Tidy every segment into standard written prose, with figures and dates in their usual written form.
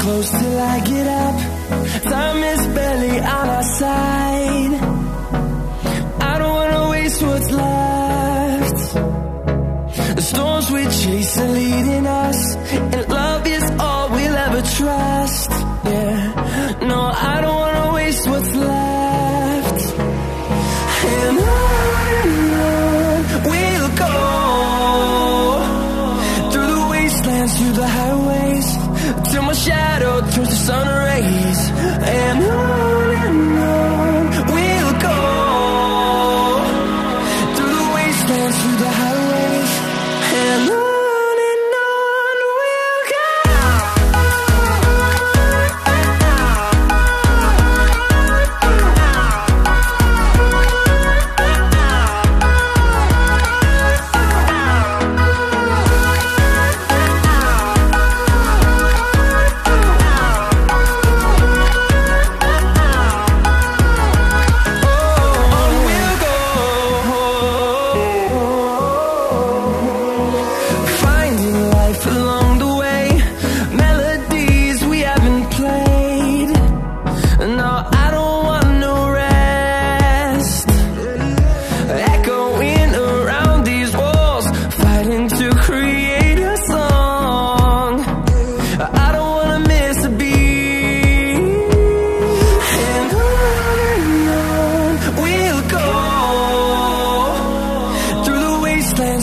close till I get up. Time is barely on our side. I don't wanna waste what's left. The storms we chase are leading us, and love is all we'll ever trust. Yeah, no, I don't wanna waste what's left. And on we'll go, through the wastelands, through the highways, till my shadow turns to sun rays. And on we'll go, through the wastelands, through the highways, and on we'll go.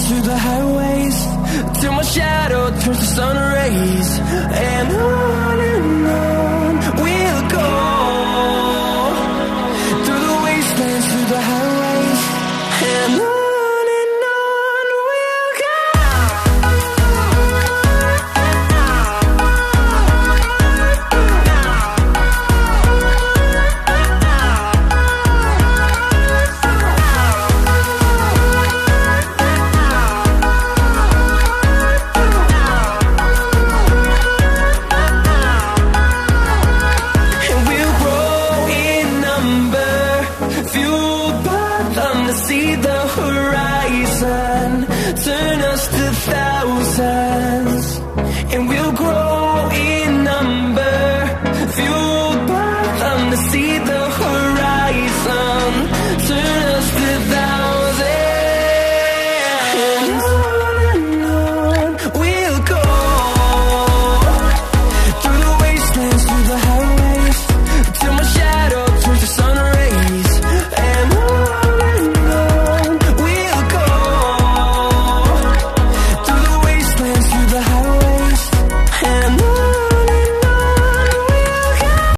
Through the highways, till my shadow turns to sun rays. And on we'll go, through the wastelands, through the highways, and on we'll go. See the horizon, turn us to thousands, and we'll grow in number, fueled by them to see the